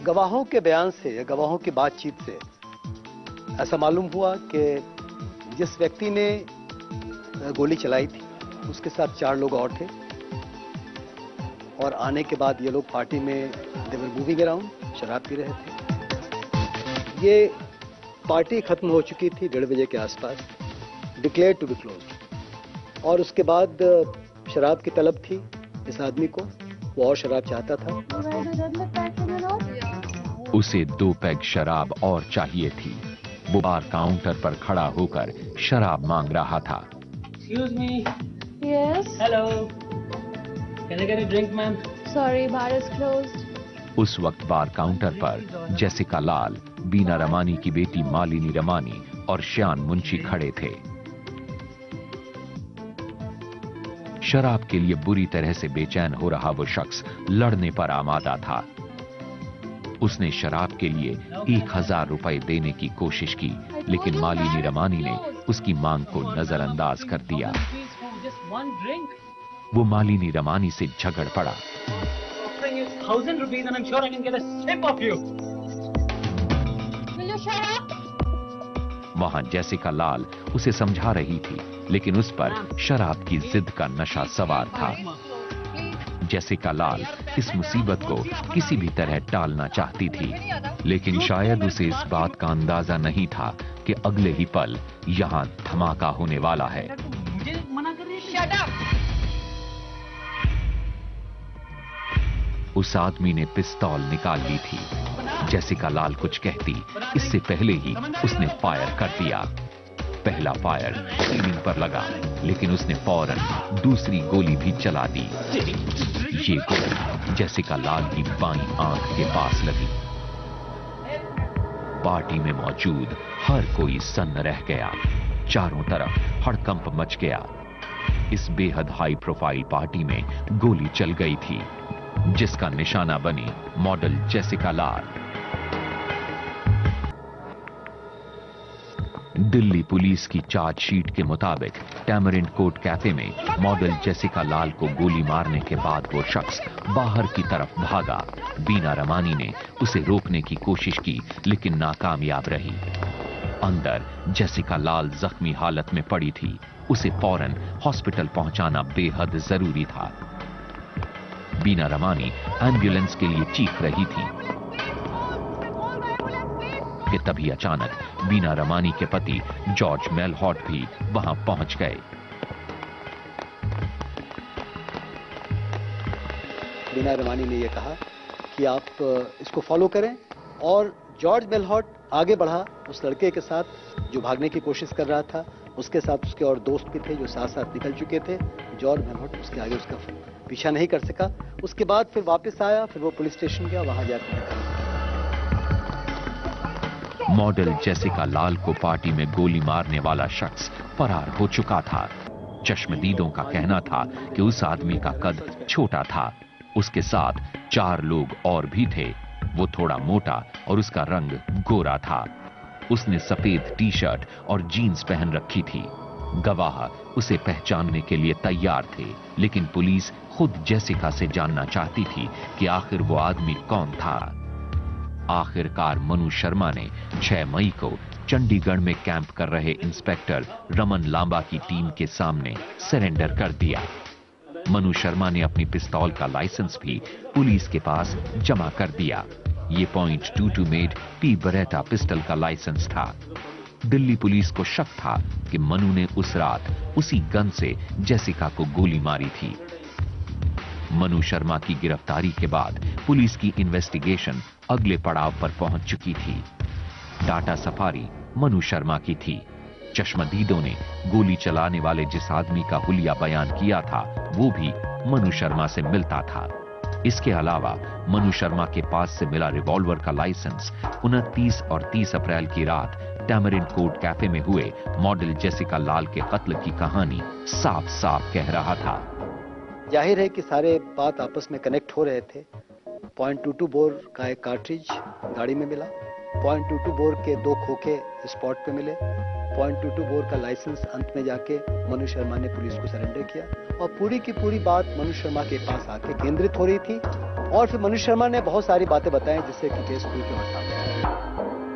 गवाहों के बयान से या गवाहों की बातचीत से ऐसा मालूम हुआ कि जिस व्यक्ति ने गोली चलाई थी उसके साथ 4 लोग और थे और आने के बाद ये लोग पार्टी में दे वर मूविंग अराउंड, शराब पी रहे थे। ये पार्टी खत्म हो चुकी थी 1:30 बजे के आसपास, डिक्लेयर टू बी क्लोज। और उसके बाद शराब की तलब थी इस आदमी को, वो और शराब चाहता था। उसे 2 पैग शराब और चाहिए थी। वो बार काउंटर पर खड़ा होकर शराब मांग रहा था। Excuse me. Yes. Hello. Can I get a drink, ma'am? Sorry, bar is closed. उस वक्त बार काउंटर पर जेसिका लाल, बीना रमानी की बेटी मालिनी रमानी और श्यान मुंशी खड़े थे। शराब के लिए बुरी तरह से बेचैन हो रहा वो शख्स लड़ने पर आमादा था। उसने शराब के लिए 1000 रुपए देने की कोशिश की, लेकिन मालिनी रमानी ने उसकी मांग को नजरअंदाज कर दिया। वो मालिनी रमानी से झगड़ पड़ा। 1000 rupees and I'm sure I can get a sip of you. Will you shut up? वहां जेसिका लाल उसे समझा रही थी, लेकिन उस पर शराब की जिद का नशा सवार था। जेसिका लाल इस मुसीबत को किसी भी तरह टालना चाहती थी, लेकिन शायद उसे इस बात का अंदाजा नहीं था कि अगले ही पल यहां धमाका होने वाला है। उस आदमी ने पिस्तौल निकाल ली थी। जेसिका लाल कुछ कहती इससे पहले ही उसने फायर कर दिया। पहला फायर सीलिंग पर लगा, लेकिन उसने फौरन दूसरी गोली भी चला दी। ये गोली जेसिका लाल की बाईं आंख के पास लगी। पार्टी में मौजूद हर कोई सन्न रह गया। चारों तरफ हड़कंप मच गया। इस बेहद हाई प्रोफाइल पार्टी में गोली चल गई थी, जिसका निशाना बनी मॉडल जेसिका लाल। दिल्ली पुलिस की चार्जशीट के मुताबिक टैमरिंड कोर्ट कैफे में मॉडल जेसिका लाल को गोली मारने के बाद वो शख्स बाहर की तरफ भागा। बीना रमानी ने उसे रोकने की कोशिश की, लेकिन नाकामयाब रही। अंदर जेसिका लाल जख्मी हालत में पड़ी थी। उसे फौरन हॉस्पिटल पहुंचाना बेहद जरूरी था। बीना रमानी एम्बुलेंस के लिए चीख रही थी कि तभी अचानक बीना रमानी के पति जॉर्ज मेलहॉट भी वहां पहुंच गए। बीना रमानी ने यह कहा कि आप इसको फॉलो करें, और जॉर्ज मेलहॉट आगे बढ़ा उस लड़के के साथ जो भागने की कोशिश कर रहा था। उसके साथ उसके और दोस्त भी थे जो साथ साथ निकल चुके थे। जॉर्ज मेलहॉट उसके आगे उसका पीछा नहीं कर सका। उसके बाद फिर वापस आया, फिर वो पुलिस स्टेशन गया, वहां जाकर देखा मॉडल जेसिका लाल को पार्टी में गोली मारने वाला शख्स फरार हो चुका था। चश्मदीदों का कहना था कि उस आदमी का कद छोटा था। उसके साथ 4 लोग और भी थे। वो थोड़ा मोटा और उसका रंग गोरा था। उसने सफेद टी-शर्ट और जीन्स पहन रखी थी। गवाह उसे पहचानने के लिए तैयार थे, लेकिन पुलिस खुद जेसिका से जानना चाहती थी कि आखिर वो आदमी कौन था। आखिरकार मनु शर्मा ने 6 मई को चंडीगढ़ में कैंप कर रहे इंस्पेक्टर रमन लांबा की टीम के सामने सरेंडर कर दिया। मनु शर्मा ने अपनी पिस्तौल का लाइसेंस भी पुलिस के पास जमा कर दिया। ये .22 मेड पी बरेटा पिस्टल का लाइसेंस था। दिल्ली पुलिस को शक था कि मनु ने उस रात उसी गन से जेसिका को गोली मारी थी। मनु शर्मा की गिरफ्तारी के बाद पुलिस की इन्वेस्टिगेशन अगले पड़ाव पर पहुंच चुकी थी। डाटा सफारी मनु शर्मा की थी। चश्मदीदों ने गोली चलाने वाले जिस आदमी का हुलिया बयान किया था, वो भी मनु शर्मा से मिलता था। इसके अलावा मनु शर्मा के पास से मिला रिवॉल्वर का लाइसेंस 29 और 30 अप्रैल की रात टैमरिंड कोर्ट कैफे में हुए मॉडल जेसिका लाल के कत्ल की कहानी साफ साफ कह रहा था। जाहिर है कि सारे बात आपस में कनेक्ट हो रहे थे। .22 बोर का एक कार्ट्रिज गाड़ी में मिला। .22 बोर के 2 खोखे स्पॉट पे मिले। .22 बोर का लाइसेंस अंत में जाके मनु शर्मा ने पुलिस को सरेंडर किया और पूरी की पूरी बात मनु शर्मा के पास आके केंद्रित हो रही थी और फिर मनु शर्मा ने बहुत सारी बातें बताई जिससे कि केस खुल के और सामने आया।